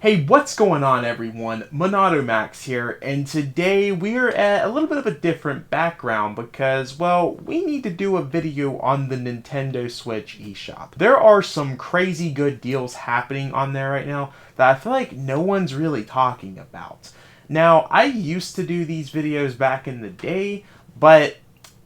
Hey, what's going on everyone? MonadoMax here, and today we're at a little bit of a different background because, well, we need to do a video on the Nintendo Switch eShop. There are some crazy good deals happening on there right now that I feel like no one's really talking about. Now, I used to do these videos back in the day, but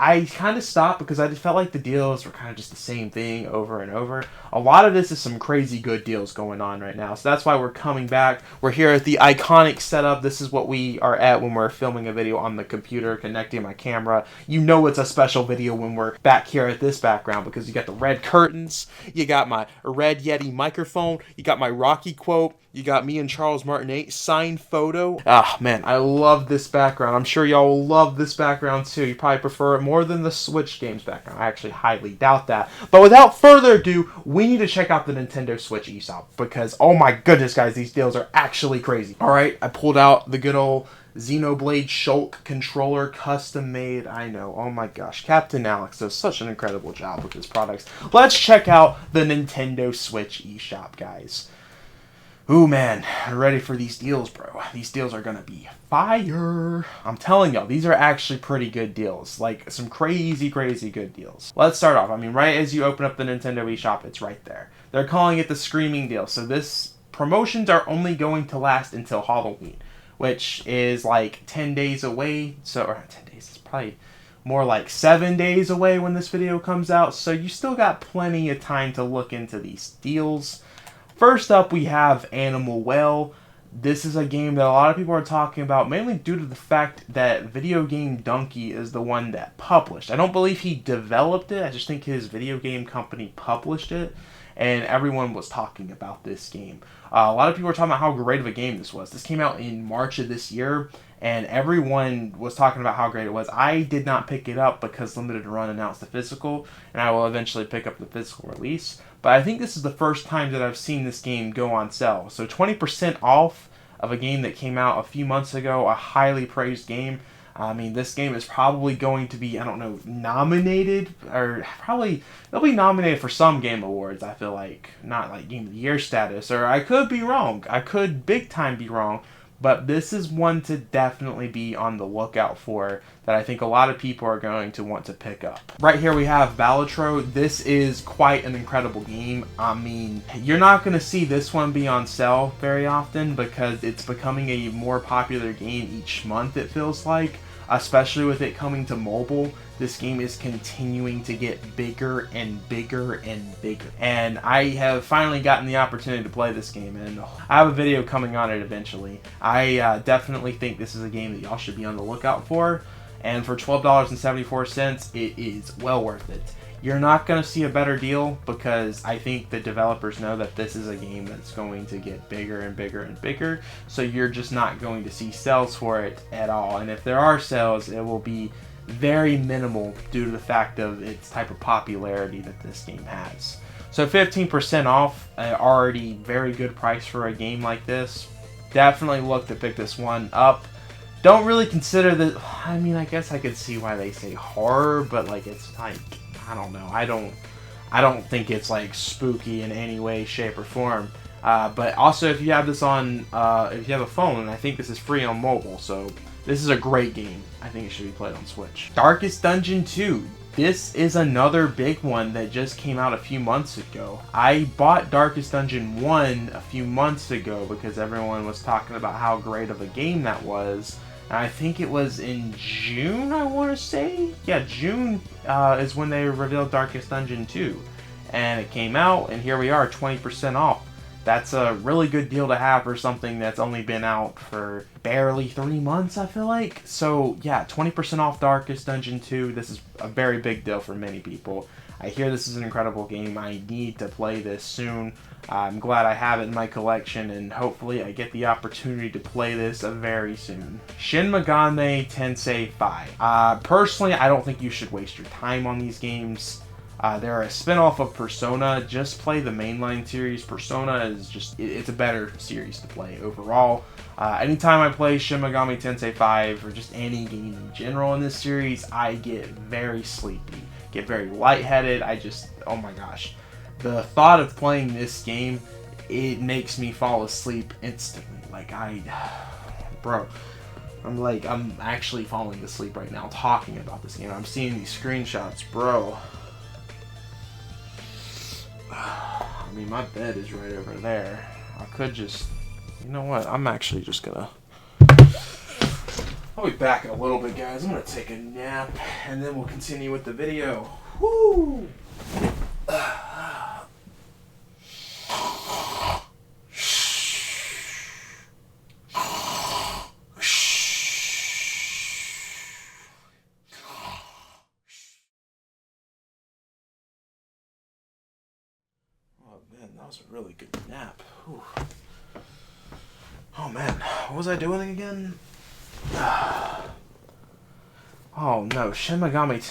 I kind of stopped because I just felt like the deals were kind of just the same thing over and over. A lot of this is some crazy good deals going on right now. So that's why we're coming back. We're here at the iconic setup. This is what we are at when we're filming a video on the computer, connecting my camera. You know it's a special video when we're back here at this background because you got the red curtains, you got my red Yeti microphone, you got my Rocky quote, you got me and Charles Martinet signed photo. Ah, man, I love this background. I'm sure y'all will love this background too. You probably prefer it more than the Switch games background. I actually highly doubt that. But without further ado, we need to check out the Nintendo Switch eShop because, oh my goodness, guys, these deals are actually crazy. All right, I pulled out the good old Xenoblade Shulk controller, custom made. I know, oh my gosh, Captain Alex does such an incredible job with his products. Let's check out the Nintendo Switch eShop, guys. Ooh, man, I'm ready for these deals, bro. These deals are gonna be fire. I'm telling y'all, these are actually pretty good deals. Like, some crazy, crazy good deals. Let's start off. I mean, right as you open up the Nintendo eShop, it's right there. They're calling it the Screaming Deal. So this promotions are only going to last until Halloween, which is like 10 days away. So, or 10 days, it's probably more like 7 days away when this video comes out. So you still got plenty of time to look into these deals. First up, we have Animal Well. This is a game that a lot of people are talking about, mainly due to the fact that video game Dunkey is the one that published. I don't believe he developed it. I just think his video game company published it, and everyone was talking about this game. A lot of people were talking about how great of a game this was. This came out in March of this year, and everyone was talking about how great it was. I did not pick it up because Limited Run announced the physical, and I will eventually pick up the physical release. But I think this is the first time that I've seen this game go on sale. So 20% off of a game that came out a few months ago, a highly praised game. I mean, this game is probably going to be, I don't know, nominated, or probably, it'll be nominated for some game awards, I feel like. Not like Game of the Year status, or I could be wrong. I could big time be wrong. But this is one to definitely be on the lookout for that I think a lot of people are going to want to pick up. Right here we have Batro. This is quite an incredible game. I mean, you're not going to see this one be on sale very often because it's becoming a more popular game each month, it feels like. Especially with it coming to mobile, this game is continuing to get bigger and bigger and bigger. And I have finally gotten the opportunity to play this game, and I have a video coming on it eventually. I definitely think this is a game that y'all should be on the lookout for. And for $12.74, it is well worth it. You're not going to see a better deal because I think the developers know that this is a game that's going to get bigger and bigger and bigger. So you're just not going to see sales for it at all. And if there are sales, it will be very minimal due to the fact of its type of popularity that this game has. So 15% off, already very good price for a game like this. Definitely look to pick this one up. Don't really consider that, I mean, I guess I could see why they say horror, but like it's like, I don't know. I don't think it's like spooky in any way, shape, or form. But also, if you have this on, if you have a phone, I think this is free on mobile. So this is a great game. I think it should be played on Switch. Darkest Dungeon 2. This is another big one that just came out a few months ago. I bought Darkest Dungeon 1 a few months ago because everyone was talking about how great of a game that was. I think it was in June, I want to say. Yeah, June is when they revealed Darkest Dungeon 2. And it came out, and here we are, 20% off. That's a really good deal to have for something that's only been out for barely 3 months, I feel like. So, yeah, 20% off Darkest Dungeon 2. This is a very big deal for many people. I hear this is an incredible game. I need to play this soon. I'm glad I have it in my collection, and hopefully I get the opportunity to play this very soon. Shin Megami Tensei 5. Personally, I don't think you should waste your time on these games. They're a spin-off of Persona. Just play the mainline series. Persona is just, it's a better series to play overall. Anytime I play Shin Megami Tensei 5, or just any game in general in this series, I get very sleepy. Get very lightheaded. Oh my gosh. The thought of playing this game it makes me fall asleep instantly. Like, bro, I'm actually falling asleep right now talking about this game. I'm seeing these screenshots, bro. I mean, my bed is right over there. I could just, you know what? I'm actually just gonna, I'll be back in a little bit, guys. I'm gonna take a nap, and then we'll continue with the video. Woo! Oh man, that was a really good nap. Whew. Oh man, what was I doing again? Oh no, shim magami.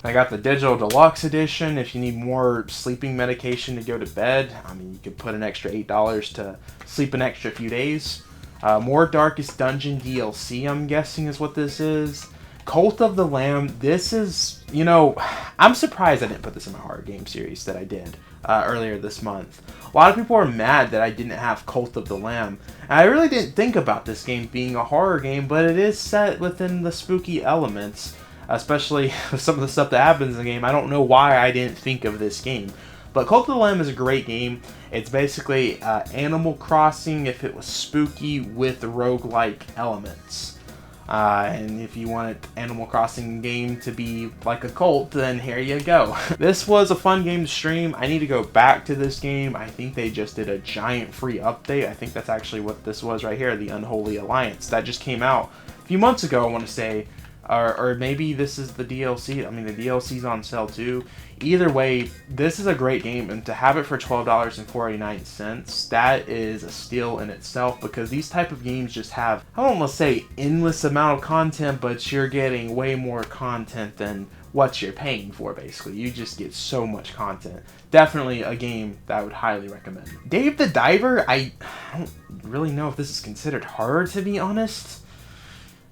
I got the digital deluxe edition. If you need more sleeping medication to go to bed, I mean, you could put an extra $8 to sleep an extra few days. More Darkest Dungeon DLC, I'm guessing is what this is. Cult of the Lamb. This is, you know, I'm surprised I didn't put this in my horror game series that I did earlier this month. A lot of people are mad that I didn't have Cult of the Lamb. And I really didn't think about this game being a horror game, but it is set within the spooky elements. Especially with some of the stuff that happens in the game. I don't know why I didn't think of this game. But Cult of the Lamb is a great game. It's basically Animal Crossing if it was spooky with roguelike elements. And if you want an Animal Crossing game to be like a cult, then here you go. This was a fun game to stream. I need to go back to this game. I think they just did a giant free update. I think that's actually what this was right here, the Unholy Alliance. That just came out a few months ago, I want to say. Or maybe this is the DLC. I mean, the DLC's on sale too. Either way, this is a great game, and to have it for $12.49, that is a steal in itself, because these type of games just have, I don't want to say endless amount of content, but you're getting way more content than what you're paying for, basically. You just get so much content. Definitely a game that I would highly recommend. Dave the Diver, I don't really know if this is considered horror, to be honest.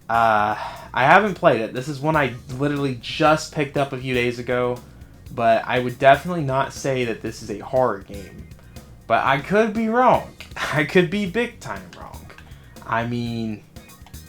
I haven't played it. This is one I literally just picked up a few days ago, but I would definitely not say that this is a horror game. But I could be wrong. I could be big time wrong. I mean,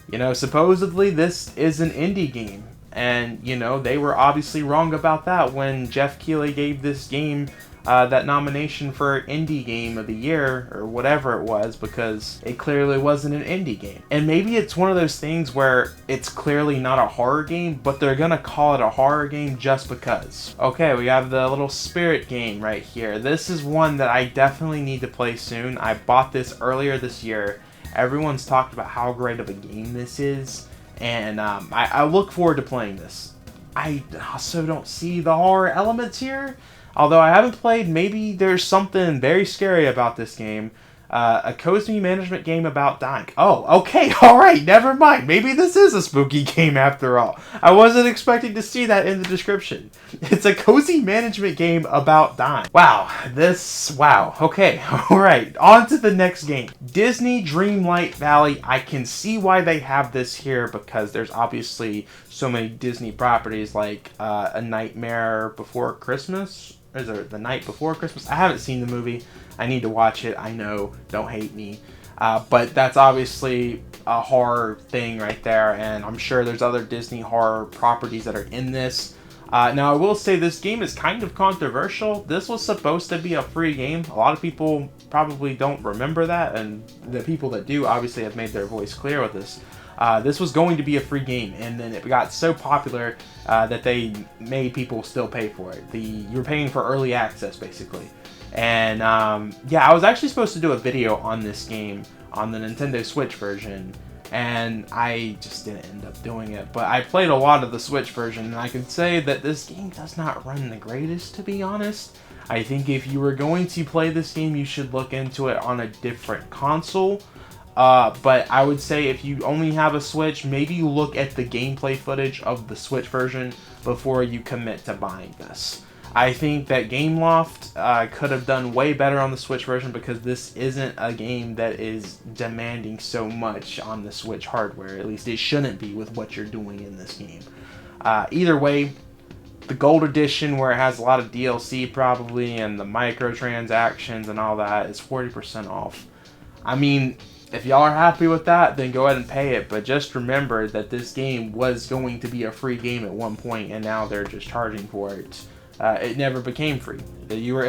you know, supposedly this is an indie game, and you know, they were obviously wrong about that when Jeff Keighley gave this game that nomination for Indie Game of the Year, or whatever it was, because it clearly wasn't an indie game. And maybe it's one of those things where it's clearly not a horror game, but they're gonna call it a horror game just because. Okay, we have the little spirit game right here. This is one that I definitely need to play soon. I bought this earlier this year. Everyone's talked about how great of a game this is, and I look forward to playing this. I also don't see the horror elements here. Although I haven't played, maybe there's something very scary about this game. A cozy management game about dying. Oh, okay, alright, never mind. Maybe this is a spooky game after all. I wasn't expecting to see that in the description. It's a cozy management game about dying. Wow, okay, alright, on to the next game. Disney Dreamlight Valley. I can see why they have this here, because there's obviously so many Disney properties like A Nightmare Before Christmas. Is there The Night Before Christmas? I haven't seen the movie. I need to watch it. I know. Don't hate me. But that's obviously a horror thing right there. And I'm sure there's other Disney horror properties that are in this. Now, I will say this game is kind of controversial. This was supposed to be a free game. A lot of people probably don't remember that. And the people that do obviously have made their voice clear with this. This was going to be a free game, and then it got so popular that they made people still pay for it. You were paying for early access, basically. And yeah, I was actually supposed to do a video on this game on the Nintendo Switch version, and I just didn't end up doing it. But I played a lot of the Switch version, and I can say that this game does not run the greatest, to be honest. I think if you were going to play this game, you should look into it on a different console. But I would say if you only have a Switch, maybe look at the gameplay footage of the Switch version before you commit to buying this. I think that Gameloft could have done way better on the Switch version, because this isn't a game that is demanding so much on the Switch hardware. At least it shouldn't be with what you're doing in this game. Either way, the gold edition, where it has a lot of DLC probably, and the microtransactions and all that, is 40% off. I mean, if y'all are happy with that, then go ahead and pay it. But just remember that this game was going to be a free game at one point, and now they're just charging for it. It never became free. You were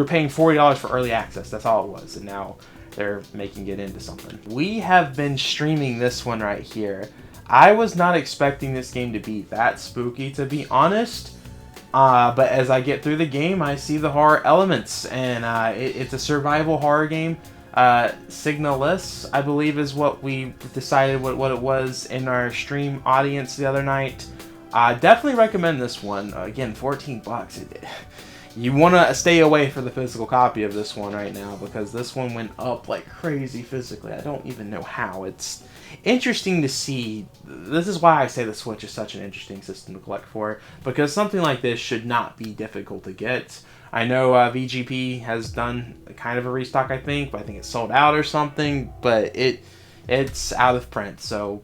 paying $40 for early access. That's all it was, and now they're making it into something. We have been streaming this one right here. I was not expecting this game to be that spooky, to be honest. But as I get through the game, I see the horror elements, and it's a survival horror game. Signalless, I believe, is what we decided what it was in our stream audience the other night. Definitely recommend this one. Again, 14 bucks. You want to stay away from the physical copy of this one right now, because this one went up like crazy physically. I don't even know how. It's interesting to see. This is why I say the Switch is such an interesting system to collect for, because something like this should not be difficult to get. I know VGP has done kind of a restock, I think, but I think it's sold out or something, but it's out of print. So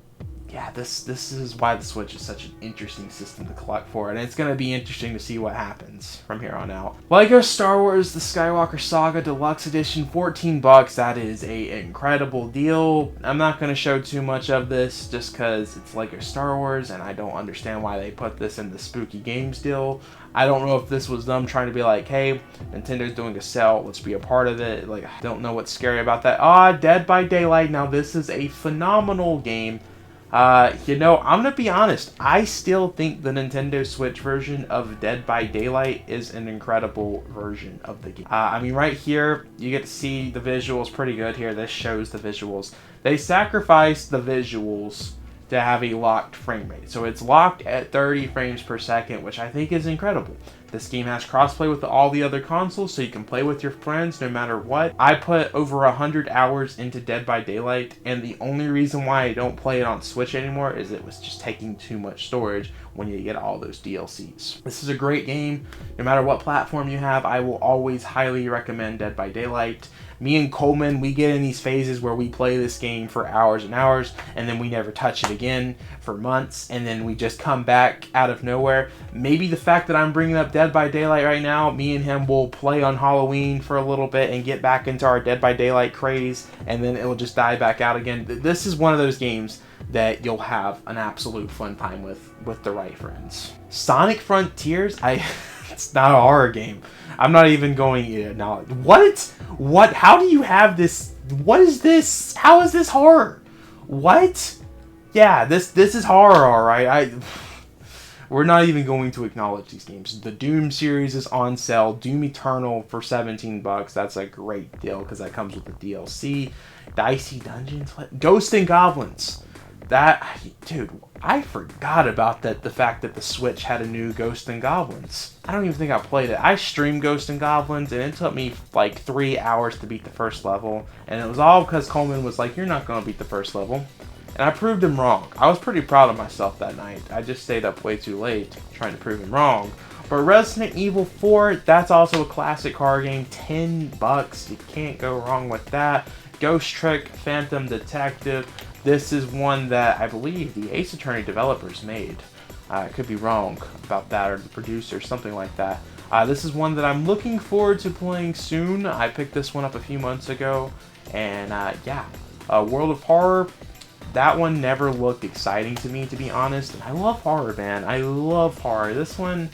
yeah, this is why the Switch is such an interesting system to collect for, and it's going to be interesting to see what happens from here on out. LEGO Star Wars The Skywalker Saga Deluxe Edition, 14 bucks. That is an incredible deal. I'm not going to show too much of this just because it's LEGO Star Wars, and I don't understand why they put this in the spooky games deal. I don't know if this was them trying to be like, hey, Nintendo's doing a sale, let's be a part of it. Like, I don't know what's scary about that. Dead by Daylight. Now, this is a phenomenal game. You know, I'm going to be honest. I still think the Nintendo Switch version of Dead by Daylight is an incredible version of the game. I mean, right here, you get to see the visuals pretty good here. This shows the visuals. They sacrificed the visuals to have a locked frame rate. So it's locked at 30 frames per second, which I think is incredible. This game has crossplay with all the other consoles, so you can play with your friends no matter what. I put over 100 hours into Dead by Daylight, and the only reason why I don't play it on Switch anymore is it was just taking too much storage when you get all those DLCs. This is a great game. No matter what platform you have, I will always highly recommend Dead by Daylight. Me and Coleman, we get in these phases where we play this game for hours and hours, and then we never touch it again for months, and then we just come back out of nowhere. Maybe the fact that I'm bringing up Dead by Daylight right now, me and him will play on Halloween for a little bit and get back into our Dead by Daylight craze, and then it'll just die back out again. This is one of those games that you'll have an absolute fun time with the right friends. Sonic Frontiers, it's not a horror game. I'm not even going to acknowledge. What? How do you have this? What is this? How is this horror? What? Yeah, this is horror, alright. We're not even going to acknowledge these games. The Doom series is on sale. Doom Eternal for 17 bucks. That's a great deal because that comes with the DLC. Dicey Dungeons? What? Ghosts and Goblins. Dude, I forgot about that. The fact that the Switch had a new Ghosts and Goblins. I don't even think I played it. I streamed Ghosts and Goblins, and it took me like 3 hours to beat the first level. And it was all because Coleman was like, you're not going to beat the first level. And I proved him wrong. I was pretty proud of myself that night. I just stayed up way too late trying to prove him wrong. But Resident Evil 4, that's also a classic horror game. 10 bucks. You can't go wrong with that. Ghost Trick, Phantom Detective. This is one that I believe the Ace Attorney developers made. I could be wrong about that, or the producer, something like that. This is one that I'm looking forward to playing soon. I picked this one up a few months ago. And yeah, World of Horror. That one never looked exciting to me, to be honest. And I love horror, man. I love horror. This one,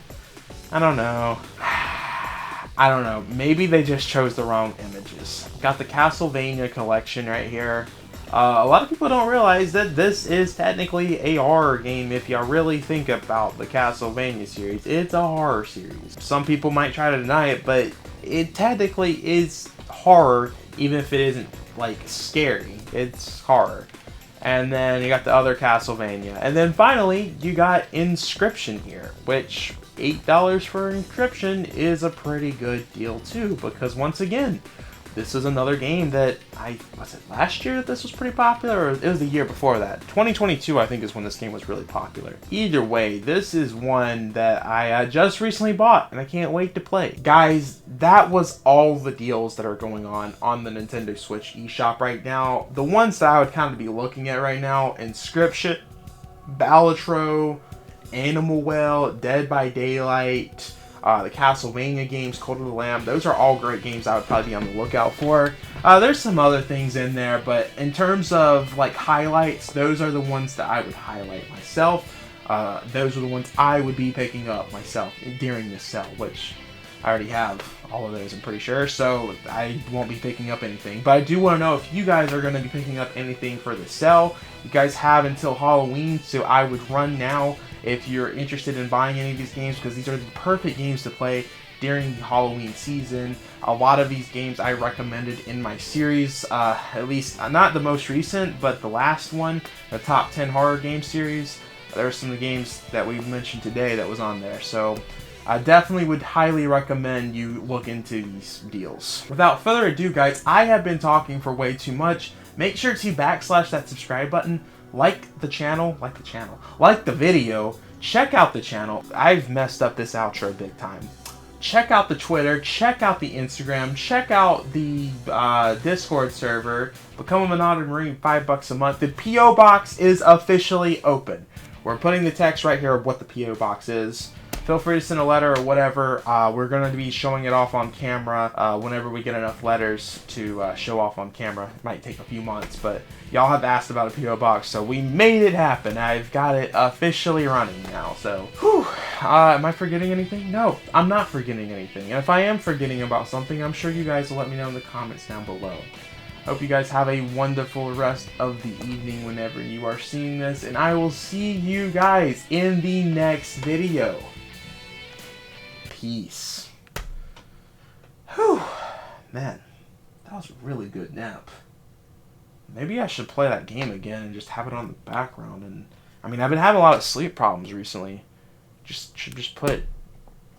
I don't know. I don't know. Maybe they just chose the wrong images. Got the Castlevania Collection right here. A lot of people don't realize that this is technically a horror game if you really think about the Castlevania series. It's a horror series. Some people might try to deny it, but it technically is horror, even if it isn't, like, scary. It's horror. And then you got the other Castlevania. And then finally, you got Inscription Here, which $8 for Inscription is a pretty good deal too, because once again, this is another game that was it last year that this was pretty popular, or it was the year before that? 2022, I think, is when this game was really popular. Either way, this is one that I just recently bought, and I can't wait to play. Guys, that was all the deals that are going on the Nintendo Switch eShop right now. The ones that I would kind of be looking at right now: Inscription, Batro, Animal Well, Dead by Daylight, the Castlevania games, Cult of the Lamb. Those are all great games I would probably be on the lookout for. There's some other things in there, but in terms of like highlights, those are the ones that I would highlight myself. Those are the ones I would be picking up myself during this sale, which I already have all of those, I'm pretty sure, so I won't be picking up anything. But I do want to know if you guys are going to be picking up anything for the sale. You guys have until Halloween, so I would run now if you're interested in buying any of these games, because these are the perfect games to play during the Halloween season. A lot of these games I recommended in my series, at least not the most recent, but the last one, the top 10 horror game series. There are some of the games that we mentioned today that was on there, so I definitely would highly recommend you look into these deals. Without further ado, guys, I have been talking for way too much. Make sure to backslash that subscribe button, like the channel, like the video, check out the channel. I've messed up this outro big time. Check out the Twitter, check out the Instagram, check out the Discord server, become a Monado Marine, $5 a month. The P.O. Box is officially open. We're putting the text right here of what the P.O. Box is. Feel free to send a letter or whatever. We're going to be showing it off on camera whenever we get enough letters to show off on camera. It might take a few months, but y'all have asked about a P.O. Box, so we made it happen. I've got it officially running now, so whew. Am I forgetting anything? No, I'm not forgetting anything. And if I am forgetting about something, I'm sure you guys will let me know in the comments down below. Hope you guys have a wonderful rest of the evening whenever you are seeing this, and I will see you guys in the next video. Peace. Whew. Man, that was a really good nap. Maybe I should play that game again and just have it on the background. And I mean, I've been having a lot of sleep problems recently. Should just put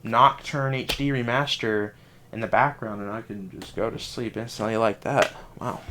Nocturne HD Remaster in the background and I can just go to sleep instantly like that. Wow.